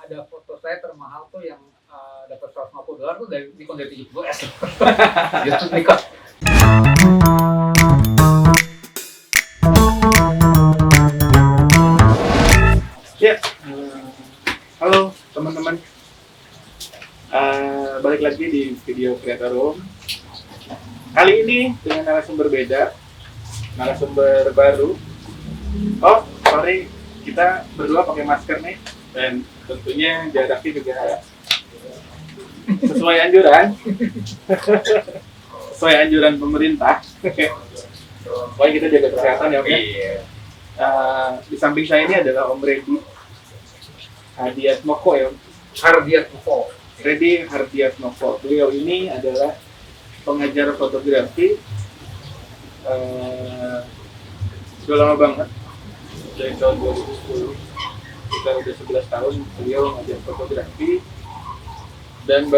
ada foto saya termahal tuh yang dapat $150 tuh dari Nikon D70S. Justru Nikon. Ya, halo teman-teman. Balik lagi di video Creator Room. Kali ini dengan narasumber beda, narasumber baru. Oh, sorry, kita berdua pakai masker nih, dan tentunya jaraknya juga sesuai anjuran, sesuai anjuran pemerintah. Pokoknya kita jaga kesehatan ya, Om. Di samping saya ini adalah Om Reddy Hardiatmoko ya, Hardiatmoko. Reddy Hardiatmoko. Beliau ini adalah pengajar fotografi. Sudah lama banget, dari tahun 2010. Kita udah 11 tahun beliau mengajar fotografi, dan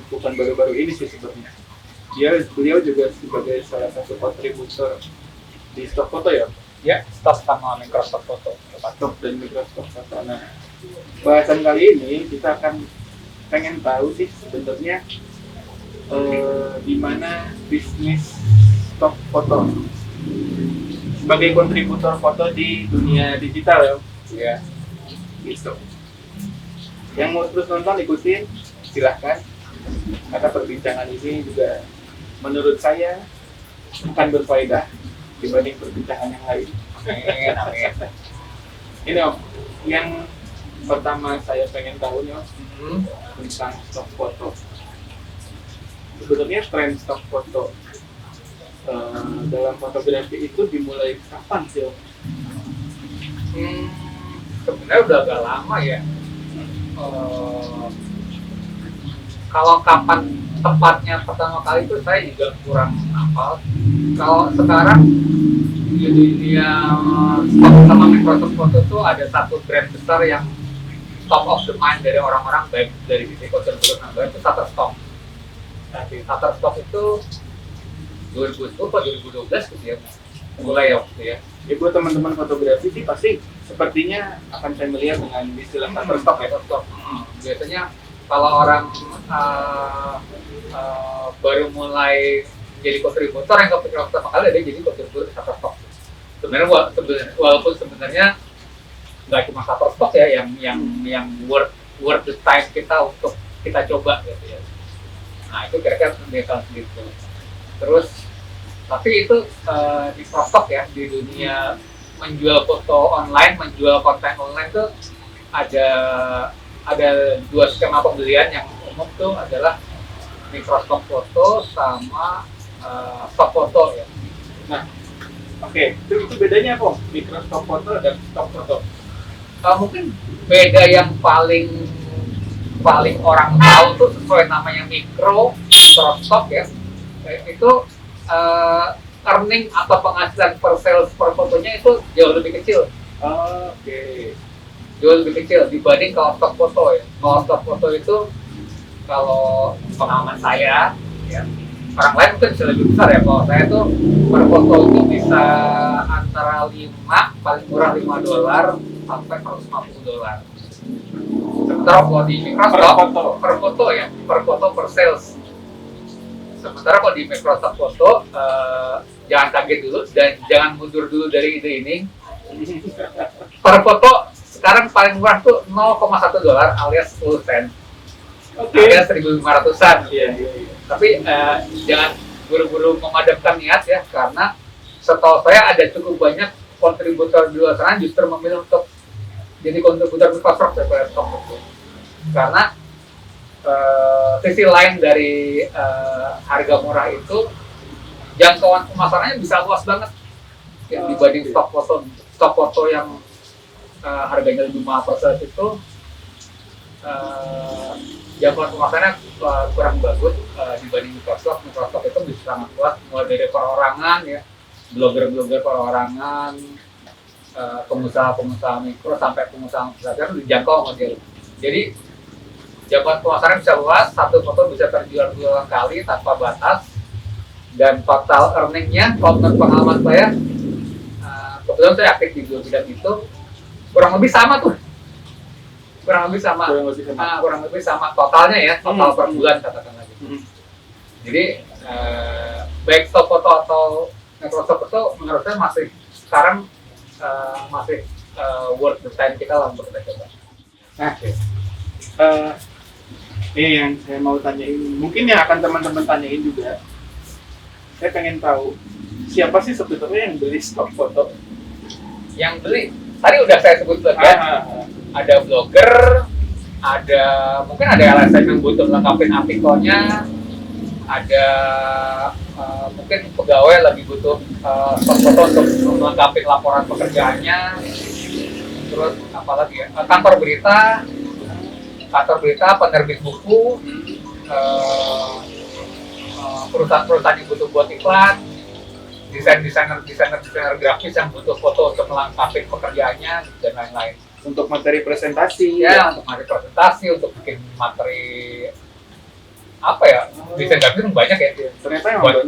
bukan baru-baru ini sih sebenarnya. Beliau juga sebagai salah satu kontributor di Stock Foto ya. Ya, stop sama Microsoft Foto. Stock dan Microsoft Foto. Nah, bahasan kali ini kita akan pengen tahu sih sebenarnya di mana bisnis Stock Foto sebagai kontributor foto di dunia digital ya. Ya. Gitu. Yang mau terus nonton ikutin silahkan, karena perbincangan ini juga menurut saya akan berfaedah dibanding perbincangan yang lain. Amin. Ini Om, yang pertama saya pengen tahu nih Om, tentang stock foto. Sebenarnya tren stock foto dalam fotografi itu dimulai kapan sih Om? Sebenarnya udah agak lama ya. Kalau kapan tepatnya pertama kali itu saya juga kurang hafal. Kalau sekarang di dunia stock sama Microsoft Foto itu ada satu brand besar yang top of the mind dari orang-orang, baik dari sisi kontributor itu Shutterstock. Nah, di Shutterstock itu 2010 atau 2012 gitu ya, mulai waktu ya. Ya, buat teman-teman fotografi sih pasti sepertinya akan familiar dengan istilah Shutterstock ya. Shutterstock. Biasanya kalau orang baru mulai jadi kontributor yang kepikiran pertama kali dia jadi kontributor Shutterstock. Sebenarnya walaupun sebenarnya nggak cuma Shutterstock ya yang worth the time kita untuk kita coba gitu ya. Nah itu kira-kira pendidikan gitu. Terus tapi itu di Shutterstock ya, di dunia menjual foto online, menjual konten online tuh ada dua skema pembelian yang umum tuh adalah Microsoft Foto sama Stock Foto ya. Nah, oke, itu bedanya apa? Microsoft Foto dan Stock Foto. Mungkin beda yang paling orang tahu tuh sesuai namanya Microsoft ya. Itu earning atau penghasilan per sales per fotonya itu jauh lebih kecil. Oke. Jauh lebih kecil dibanding kalau Stock Foto ya. Kalau Stock Foto itu kalau pengalaman saya ya, orang lain mungkin bisa lebih besar ya. Kalau saya tuh per foto itu bisa antara 5, paling murah $5 sampai $150. Sementara kalau di Microsoft per foto ya, per foto per sales. Sementara kalau di Microsoft Foto jangan kaget dulu dan jangan mundur dulu dari ide ini. Per foto sekarang paling murah tuh $0,1 alias 10 sen. Alias 1.500-an. Iya. Tapi jangan buru-buru memadamkan niat ya, karena setahu saya ada cukup banyak kontributor di luar sana justru memilih untuk jadi kontributor Microsoft daripada Stock Foto. Karena sisi lain dari harga murah itu jangkauan pemasarannya bisa luas banget ya, dibanding Stock Foto yang harganya lebih mahal persen itu jangkauan pemasarannya kurang bagus dibanding Microsoft. Microsoft itu bisa sangat luas, mulai dari perorangan ya, blogger perorangan, pengusaha mikro sampai pengusaha besar itu dijangkau sama dia. Jadi jangkauan pemasaran bisa luas, satu foto bisa terjual berulang kali tanpa batas, dan total earningnya kalau menurut pengalaman saya, kebetulan saya aktif di dua bidang itu, kurang lebih sama tuh. kurang lebih sama. kurang lebih sama. Totalnya ya, total per bulan katakanlah gitu. Jadi baik stock foto atau Microsoft itu menurut saya masih sekarang masih worth the time kita lah untuk kita coba. Nah, ini yang saya mau tanyain, mungkin yang akan teman-teman tanyain juga. Saya pengen tahu siapa sih sebetulnya yang beli stok foto? Yang beli tadi udah saya sebutkan kan, ada blogger, ada mungkin ada LSM yang butuh lengkapin artikelnya, ada mungkin pegawai lagi butuh stok foto untuk melengkapi laporan pekerjaannya, terus apalagi ya, kantor berita, penerbit buku, perusahaan-perusahaan yang butuh buat iklan, desainer grafis yang butuh foto untuk melengkapi pekerjaannya dan lain-lain. Untuk materi presentasi, ya, untuk materi presentasi, untuk bikin materi apa ya, desain grafis banyak ya. Ternyata emang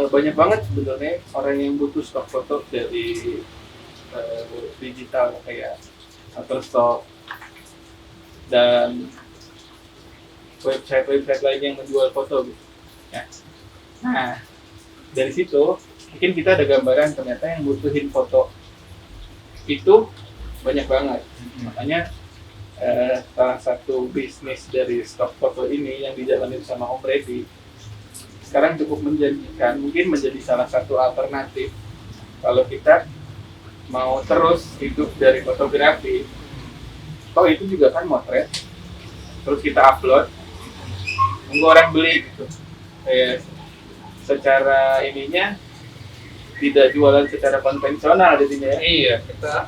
banyak banget sebenarnya orang yang butuh stok foto dari digital kayak Shutterstock dan website lain yang menjual foto gitu. Ya. Nah, dari situ mungkin kita ada gambaran ternyata yang butuhin foto itu banyak banget. Makanya salah satu bisnis dari stok foto ini yang dijalani sama Om Reddy sekarang cukup menjanjikan, mungkin menjadi salah satu alternatif kalau kita mau terus hidup dari fotografi. Toh itu juga kan motret, terus kita upload, nunggu orang beli gitu. Secara ininya tidak jualan secara konvensional di sini ya. Iya, kita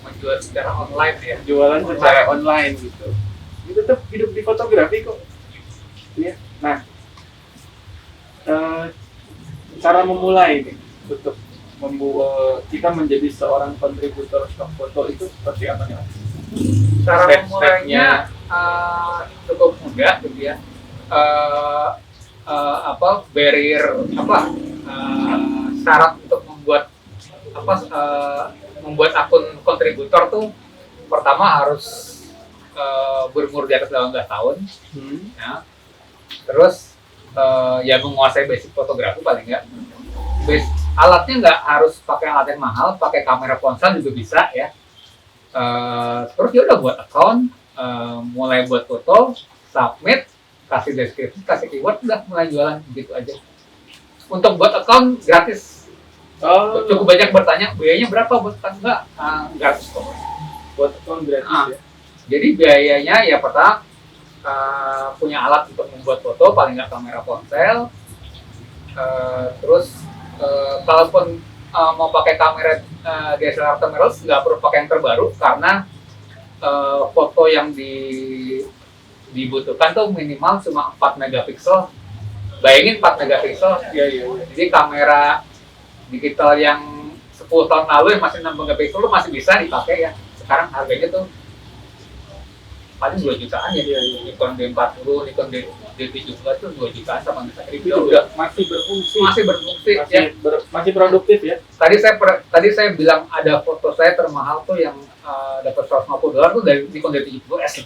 menjual secara online ya. Jualan secara online gitu. Ini tetap hidup di fotografi kok. Iya. Nah, cara memulai nih untuk membuat kita menjadi seorang kontributor stok foto itu seperti apa nih? Cara memulainya cukup mudah gitu ya. Syarat untuk membuat akun kontributor tuh pertama harus berumur di atas 18 tahun, ya. Terus ya menguasai basic fotografi paling nggak. Alatnya nggak harus pakai alat yang mahal, pakai kamera ponsel juga bisa ya. Terus ya udah buat account, mulai buat foto, submit, kasih deskripsi, kasih keyword, udah mulai jualan gitu aja. Untuk buat account gratis. Cukup banyak bertanya, biayanya berapa buat account? Enggak, gratis kok. Buat account gratis ya. Jadi biayanya ya pertama punya alat untuk membuat foto, paling nggak kamera ponsel. Terus kalaupun mau pakai kamera DSLR mirrorless, nggak perlu pakai yang terbaru karena foto yang dibutuhkan tuh minimal cuma 4 megapiksel. Bayangin 4 megapiksel. Iya. Jadi kamera digital yang 10 tahun lalu yang masih 6 megapiksel itu masih bisa dipakai ya. Sekarang harganya tuh paling 2 jutaan ya. Nikon D40, Nikon D70 tuh 2 jutaan sama misalnya. Itu juga masih berfungsi. Masih produktif ya. Tadi saya bilang ada foto saya termahal tuh yang dapat $150 tuh dari Nikon D70S.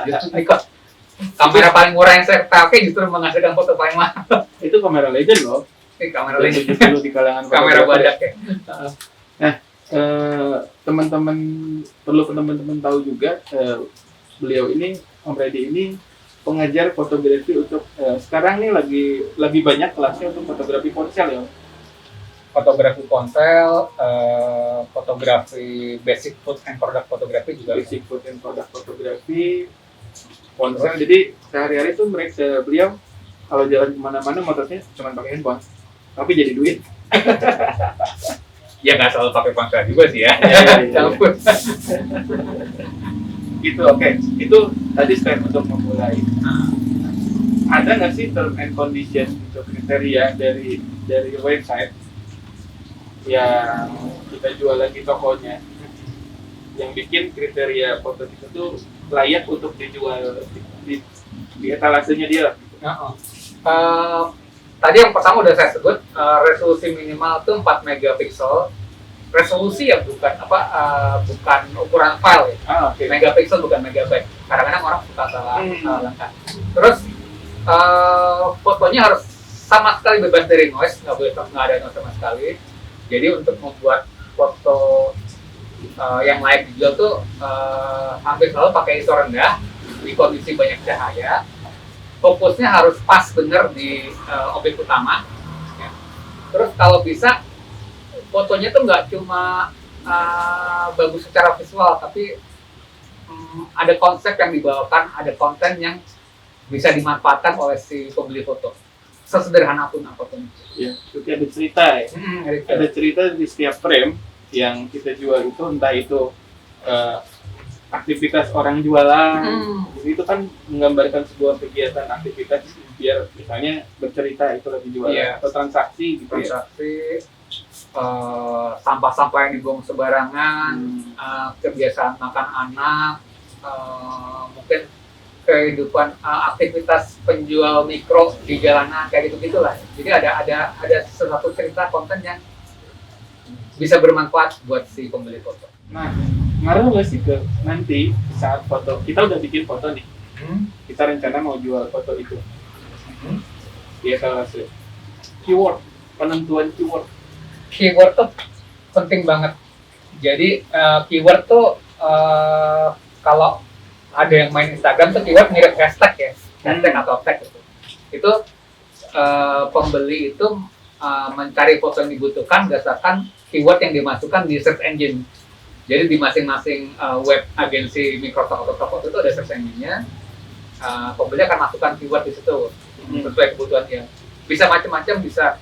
Justru Nikon kamera paling murah yang saya pakai justru menghasilkan foto paling mahal. Itu kamera legend loh. Kamera legend dulu di kalangan kamera badak ya. Nah, teman-teman tahu juga beliau ini, Om Reddy ini pengajar fotografi untuk sekarang nih lagi banyak kelasnya untuk fotografi ponsel ya. Fotografi ponsel, fotografi basic food and product fotografi juga. Basic food and product fotografi, ponsel. Jadi sehari-hari tuh beliau kalau jalan kemana-mana motornya cuma pakai handphone, tapi jadi duit. Ya nggak selalu pakai ponsel juga sih ya. Campur. Gitu, oke. Itu tadi step untuk memulai. Ada nggak sih term and condition untuk kriteria dari website yang kita jualan di tokonya yang bikin kriteria foto itu tuh layak untuk dijual di etalasenya dia? Tadi yang pertama udah saya sebut, resolusi minimal tuh 4 megapiksel. resolusi ya, bukan bukan ukuran file ya. Oke. Megapiksel bukan megabyte. Kadang-kadang orang suka salah langkah. Terus fotonya harus sama sekali bebas dari noise, nggak ada noise sama sekali. Jadi untuk membuat foto yang layak dijual tuh hampir selalu pakai ISO rendah di kondisi banyak cahaya. Fokusnya harus pas bener di objek utama. Ya. Terus kalau bisa fotonya tuh nggak cuma bagus secara visual, tapi ada konsep yang dibawakan, ada konten yang bisa dimanfaatkan oleh si pembeli foto. Sesederhana pun apapun. Ya, jadi ada cerita ya. Ada cerita di setiap frame yang kita jual itu, entah itu aktivitas orang jualan, itu kan menggambarkan sebuah kegiatan aktivitas biar misalnya bercerita itu lagi jualan atau transaksi gitu. Transaksi, sampah-sampah yang dibuang sembarangan, kebiasaan makan anak, mungkin kehidupan aktivitas penjual mikro di jalanan kayak gitu-gitulah. Jadi ada sesuatu cerita konten yang bisa bermanfaat buat si pembeli foto. Nah, ngaruh nggak sih ke nanti saat foto kita udah bikin foto nih, kita rencana mau jual foto itu, ya kalau keyword, penentuan keyword tuh penting banget. Jadi keyword tuh kalau ada yang main Instagram tuh keyword mirip hashtag ya, hashtag atau tag gitu. Itu pembeli itu mencari foto yang dibutuhkan berdasarkan keyword yang dimasukkan di search engine. Jadi di masing-masing web agensi Microsoft atau Topos itu ada search engine-nya. Pembeli akan masukkan keyword di situ sesuai kebutuhan dia. Bisa macam-macam, bisa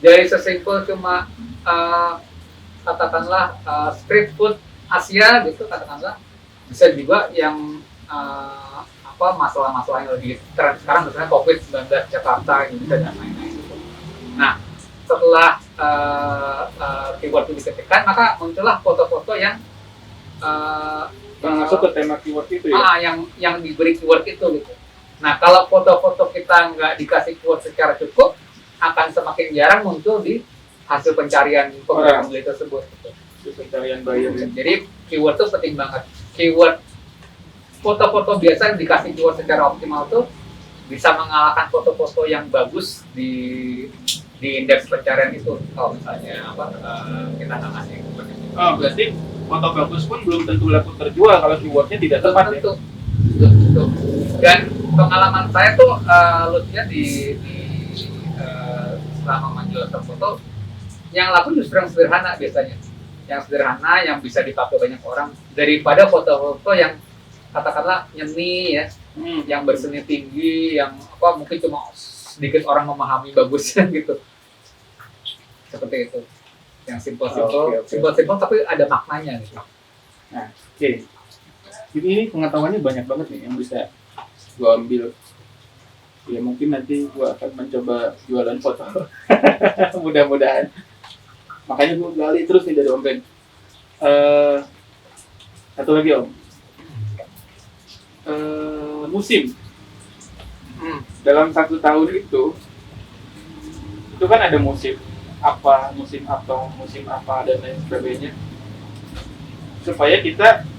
dari sesimpel cuma katakanlah street food Asia gitu katakanlah. Bisa juga yang masalah-masalah yang lagi tren sekarang, misalnya COVID-19 Jakarta gitu dan lain-lain. Nah, setelah keyword itu diketikkan, maka muncullah foto-foto yang masuk ke tema keyword itu ya? Yang diberi keyword itu gitu. Nah, kalau foto-foto kita nggak dikasih keyword secara cukup, akan semakin jarang muncul di hasil pencarian pembeli tersebut. Gitu. Pencarian buyer. Jadi keyword itu penting banget. Keyword foto-foto biasa yang dikasih keyword secara optimal tuh bisa mengalahkan foto-foto yang bagus di indeks pencarian itu. Kalau misalnya kita nggak ngasih keyword. Berarti foto bagus pun belum tentu laku terjual kalau keywordnya tidak tepat ya? Betul. Dan pengalaman saya tuh lucunya di selama menjual foto yang laku justru yang sederhana biasanya. Yang sederhana, yang bisa dipakai banyak orang daripada foto-foto yang katakanlah nyeni ya, yang berseni tinggi, yang mungkin cuma sedikit orang memahami bagusnya gitu. Seperti itu. Yang simpel tapi ada maknanya gitu. Nah, oke. Ini pengetahuannya banyak banget nih yang bisa gua ambil. Ya mungkin nanti gua akan mencoba jualan foto. Mudah-mudahan. Makanya gue gali terus nih dari Om Ben. Satu lagi Om. Musim. Dalam 1 tahun itu kan ada musim apa, musim apa dan lain sebagainya. Supaya kita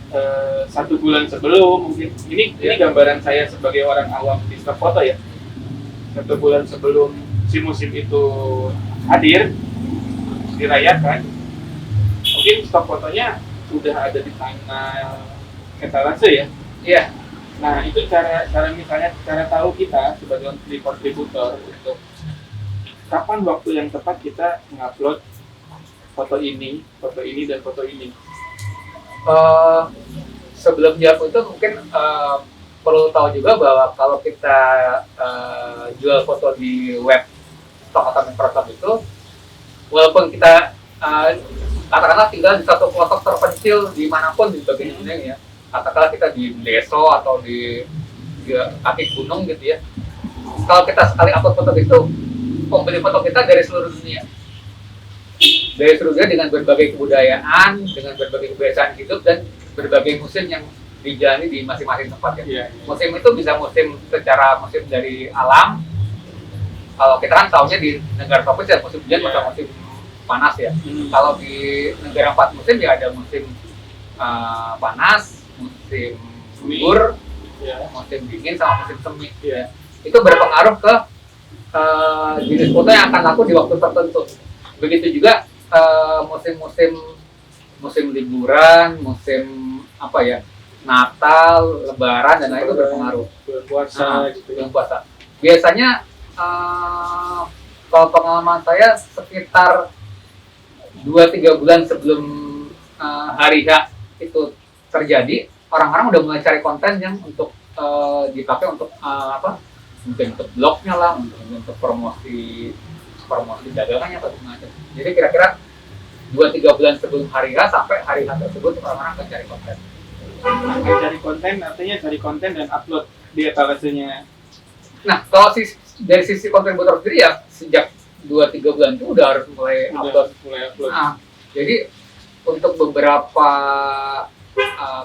1 bulan sebelum mungkin ini gambaran saya sebagai orang awam di stok foto ya. 1 bulan sebelum si musim itu hadir, dirayakan, mungkin stok fotonya udah ada di tangan etalase ya. Iya. Nah itu cara tahu kita sebagai kontributor untuk kapan waktu yang tepat kita mengupload foto ini dan foto ini. Sebelum jawab itu mungkin perlu tahu juga bahwa kalau kita jual foto di web stok atau Microsoft itu, walaupun kita katakanlah tinggal di satu pelosok terpencil dimanapun di bagian dunia ya, katakanlah kita di desa atau di kaki gunung gitu ya, kalau kita sekali upload foto itu, pembeli foto kita dari seluruh dunia dengan berbagai kebudayaan, dengan berbagai kebiasaan hidup dan berbagai musim yang dijalani di masing-masing tempat ya. Musim itu bisa musim dari alam. Kalau kita kan tahunya di negara tropis ya musim hujan atau musim panas ya. Kalau di negara 4 musim ya ada musim panas, musim gugur, musim dingin sama musim semi. Itu berpengaruh ke jenis foto yang akan laku di waktu tertentu. Begitu juga musim liburan, musim apa ya, Natal, Lebaran dan lain itu berpengaruh. Bulan puasa gitu ya. Bulan puasa. Biasanya kalau pengalaman saya sekitar 2-3 bulan sebelum hari H itu terjadi, orang-orang udah mulai cari konten yang untuk dipakai untuk mungkin untuk blognya lah, untuk promosi dagangannya atau macam. Jadi kira-kira 2-3 bulan sebelum hari H sampai hari H tersebut orang-orang akan cari konten. Cari konten artinya cari konten dan upload di etalasenya. Nah, kalau dari sisi kontributor sendiri ya sejak 2-3 bulan itu udah harus mulai upload. Nah, jadi untuk beberapa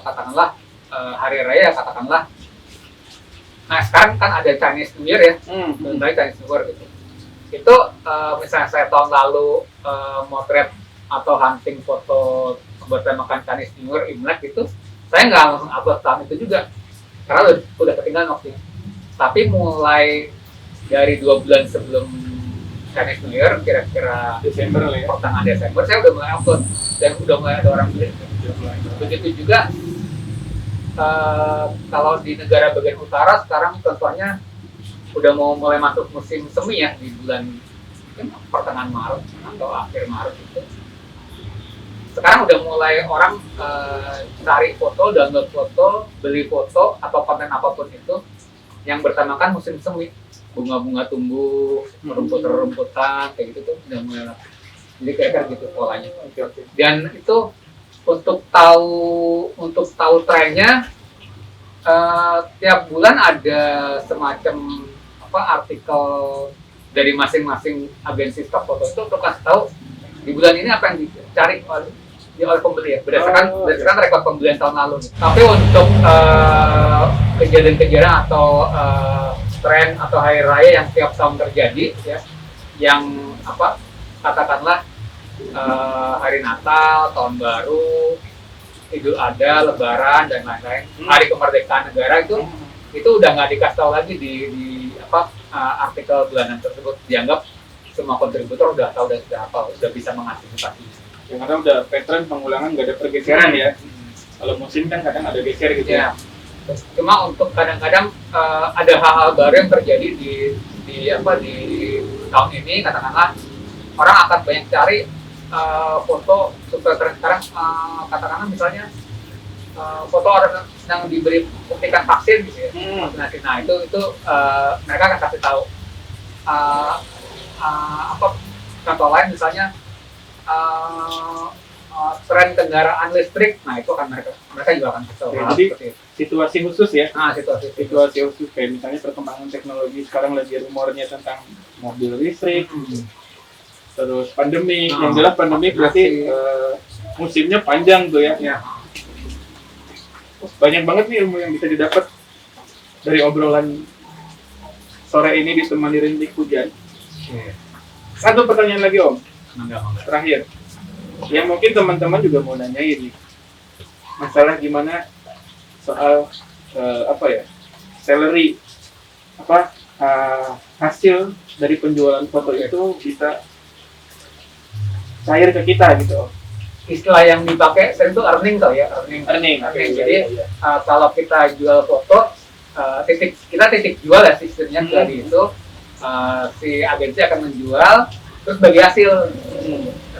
katakanlah hari raya katakanlah. Nah, sekarang kan ada Chinese New Year ya. Contohnya Chinese New Year gitu. Itu misalnya saya tahun lalu motret atau hunting foto bertemakan Chinese New Year Imlek itu, saya nggak langsung upload tahun itu juga karena udah ketinggalan waktunya. Tapi mulai dari 2 bulan sebelum Chinese New Year, kira-kira Desember lah ya. Pertengahan Desember saya udah mulai upload dan udah mulai ada orang beli. Begitu juga kalau di negara bagian utara sekarang contohnya udah mau mulai masuk musim semi ya di bulan pertengahan Maret atau akhir Maret itu. Sekarang udah mulai orang cari foto, download foto, beli foto atau konten apapun itu yang bertemakan musim semi, bunga-bunga tumbuh, rumput-rumputan kayak gitu tuh udah mulai. Jadi kira-kira gitu polanya. Dan itu untuk tahu trennya tiap bulan ada semacam artikel dari masing-masing agensi stok foto itu untuk kasih tahu di bulan ini apa yang dicari oleh pembeli ya, berdasarkan rekod pembelian tahun lalu. Tapi untuk kejadian-kejadian atau tren atau hari raya yang tiap tahun terjadi ya, yang katakanlah hari Natal, tahun baru, Idul Adha, Lebaran dan lain-lain, hari kemerdekaan negara itu udah nggak dikasih tahu lagi di artikel bulanan tersebut. Dianggap semua kontributor udah tahu dan sudah bisa mengantisipasi. Ya, karena udah pattern pengulangan, nggak ada pergeseran ya. Kalau musim kan kadang ada geser gitu ya. Cuma untuk kadang-kadang ada hal-hal baru yang terjadi di tahun ini, katakanlah orang akan banyak cari foto super tren sekarang, katakanlah misalnya foto orang yang diberi suntikan vaksin gitu ya, vaksinasi. Nah itu mereka akan kasih tahu contoh lain misalnya tren kendaraan listrik. Nah itu akan mereka juga akan kasih tahu. Jadi situasi khusus ya. Situasi khusus kayak misalnya perkembangan teknologi sekarang lagi rumornya tentang mobil listrik. Terus pandemi, yang jelas pandemi berarti musimnya panjang tuh ya. Banyak banget nih ilmu yang bisa didapat dari obrolan sore ini ditemani rintik hujan. Satu pertanyaan lagi Om, terakhir. Yang mungkin teman-teman juga mau nanyain nih, masalah gimana soal salary, hasil dari penjualan foto itu bisa cair ke kita gitu. Istilah yang dipakai sering itu earning kali ya, earning. Jadi kalau kita jual foto, titik jual ya sistemnya tadi itu, si agensi akan menjual terus bagi hasil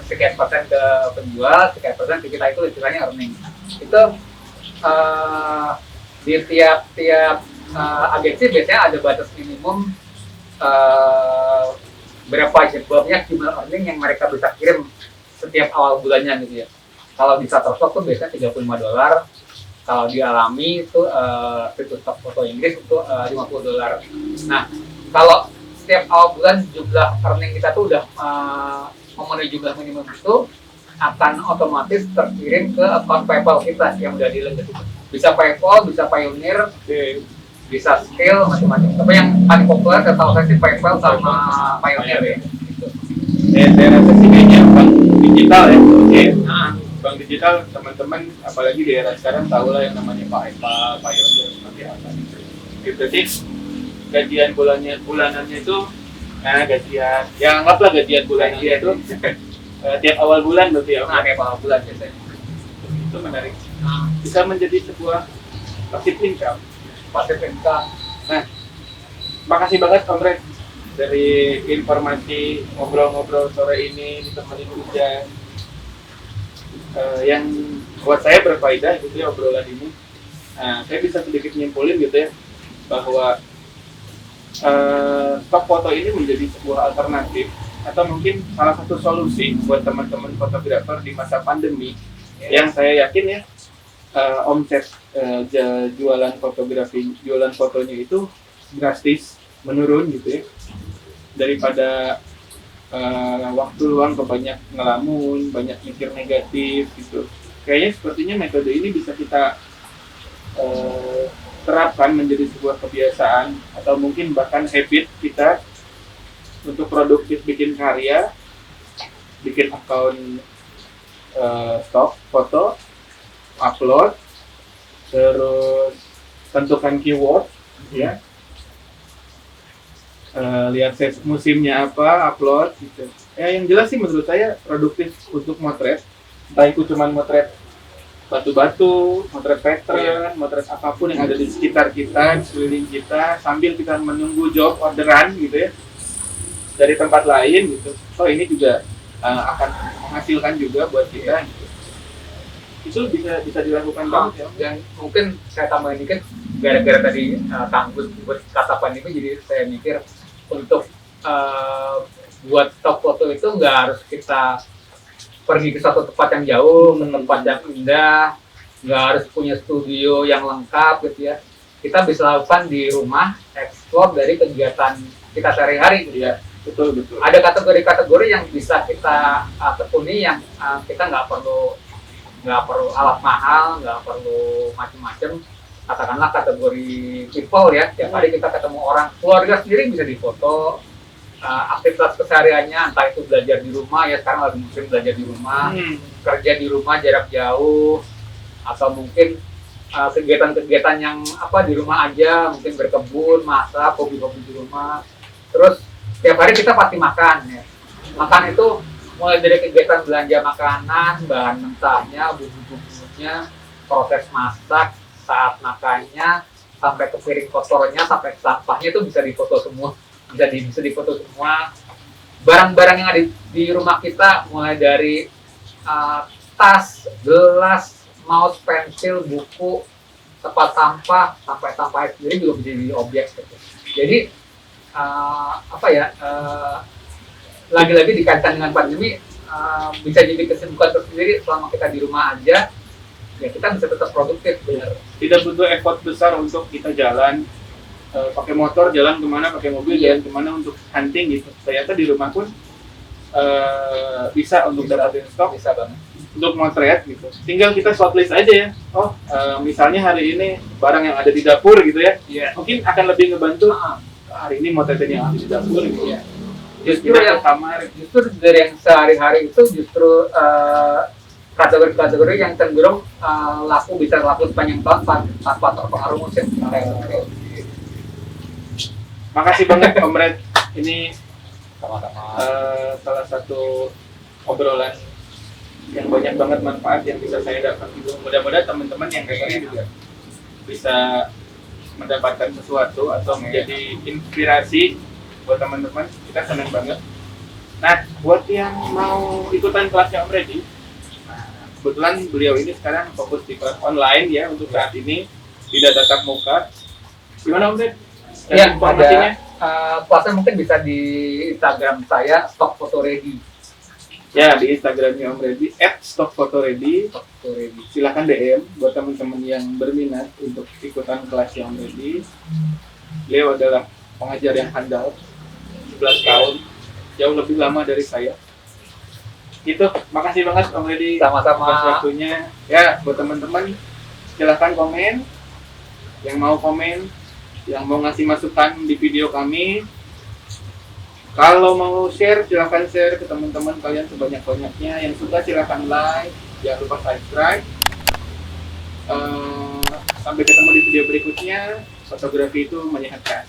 sekian persen ke penjual, sekian persen ke kita, itu istilahnya earning. Itu di tiap agensi biasanya ada batas minimum berapa banyak jumlah earning yang mereka bisa kirim setiap awal bulannya gitu ya. Kalau di Shutterstock tuh biasanya $35. Kalau di Alami itu situs stock foto Inggris itu $50. Nah, kalau setiap awal bulan jumlah earning kita tuh udah memenuhi jumlah minimum itu, akan otomatis terkirim ke akun PayPal kita yang udah di link itu. Bisa PayPal, bisa Payoneer, bisa Skill, macam-macam. Tapi yang paling populer setahu saya sih PayPal sama Payoneer ya. Gitu. Saya rasa sih kayaknya digital ya. Oke. Nah, Bank digital teman-teman apalagi di era sekarang tahu lah yang namanya Pak Eva, Pak Yosef seperti apa. Oke, berarti gajian bulanannya itu gajian ya anggaplah gajian bulanannya itu tiap awal bulan berarti ya. nah kayak awal bulan biasanya. Itu menarik. Nah, Bisa menjadi sebuah passive income. passive income. Nah, makasih banget Om Red dari informasi ngobrol-ngobrol sore ini ditemenin hujan yang buat saya berfaedah gitu ya obrolan ini. Nah, saya bisa sedikit nyimpulin gitu ya bahwa stok foto ini menjadi sebuah alternatif atau mungkin salah satu solusi buat teman-teman fotografer di masa pandemi yang saya yakin ya omset jualan fotonya itu drastis menurun gitu ya daripada waktu luang banyak ngelamun, banyak mikir negatif gitu. Kayaknya sepertinya metode ini bisa kita terapkan menjadi sebuah kebiasaan atau mungkin bahkan habit kita untuk produktif bikin karya, bikin akun stok foto, upload, terus tentukan keyword, ya. Lihat musimnya apa, upload gitu. Ya yang jelas sih menurut saya produktif untuk motret. Entah itu cuma motret batu-batu, motret pattern, motret apapun yang ada di sekitar kita, di sekeliling kita, sambil kita menunggu job orderan gitu ya dari tempat lain gitu. So ini juga akan menghasilkan juga buat kita gitu. Itu bisa dilakukan banget ya. Dan mungkin saya tambahin dikit gara-gara tadi tanggus buat kata pandemi, jadi saya mikir untuk buat stok foto itu nggak harus kita pergi ke satu tempat yang jauh, ke tempat yang indah, nggak harus punya studio yang lengkap gitu ya. Kita bisa lakukan di rumah, explore dari kegiatan kita sehari-hari gitu ya. Betul. Ada kategori-kategori yang bisa kita tekuni yang kita nggak perlu alat mahal, nggak perlu macam-macam. Katakanlah kategori people ya, tiap hari kita ketemu orang, keluarga sendiri bisa difoto, aktivitas kesehariannya, entah itu belajar di rumah ya, sekarang lagi musim belajar di rumah, kerja di rumah jarak jauh, atau mungkin kegiatan-kegiatan yang di rumah aja, mungkin berkebun, masak, hobi-hobi di rumah. Terus tiap hari kita pasti makan ya. Makan itu mulai dari kegiatan belanja makanan, bahan mentahnya, bumbu-bumbunya, proses masak, saat makannya, sampai ke piring kotornya, sampai ke sampahnya itu bisa difoto semua. Bisa difoto semua. Barang-barang yang ada di rumah kita, mulai dari tas, gelas, mouse, pensil, buku, tempat sampah, sampai sampah sendiri juga bisa jadi objek gitu. Jadi lagi-lagi dikaitkan dengan pandemi, bisa jadi kesibukan tersendiri selama kita di rumah aja, ya kita bisa tetap produktif. Benar. Tidak butuh effort besar untuk kita jalan, pakai motor jalan kemana, pakai mobil jalan kemana untuk hunting gitu. Ternyata di rumah pun bisa untuk dapetin stok, bisa banget. Untuk motret gitu. Tinggal kita shortlist aja ya. Oh, misalnya hari ini barang yang ada di dapur gitu ya. Yeah. Mungkin akan lebih ngebantu. Hari ini motretin yang ada di dapur gitu ya. Justru dari yang sehari-hari itu justru kategori-kategori yang cenderung bisa laku sepanjang tahun tanpa terpengaruh musim. Makasih banget Om Red. Ini Sama-sama. Salah satu obrolan yang banyak banget manfaat yang bisa saya dapat gitu. Mudah-mudahan teman-teman yang dengerin juga bisa mendapatkan sesuatu atau menjadi inspirasi buat teman-teman. Kita senang banget. Nah, buat yang mau ikutan kelasnya Om Reddy, kebetulan beliau ini sekarang fokus di kelas online ya untuk saat ini, tidak tatap muka. Gimana Om Red? Ya, informasinya? Kelasnya mungkin bisa di Instagram saya, Stock Photo Ready. Ya, di Instagramnya Om Reddy @stockphotoready. Silahkan DM buat teman-teman yang berminat untuk ikutan kelas Om Reddy. Beliau adalah pengajar yang handal, 11 tahun, jauh lebih lama dari saya. Gitu, makasih banget Om Reddy Sama-sama. atas waktunya. Ya, buat teman-teman silahkan komen, yang mau komen, yang mau ngasih masukan di video kami, Kalau mau share, silahkan share ke teman-teman kalian sebanyak-banyaknya. Yang suka silahkan like, jangan lupa subscribe. Sampai ketemu di video berikutnya. Fotografi itu menyehatkan.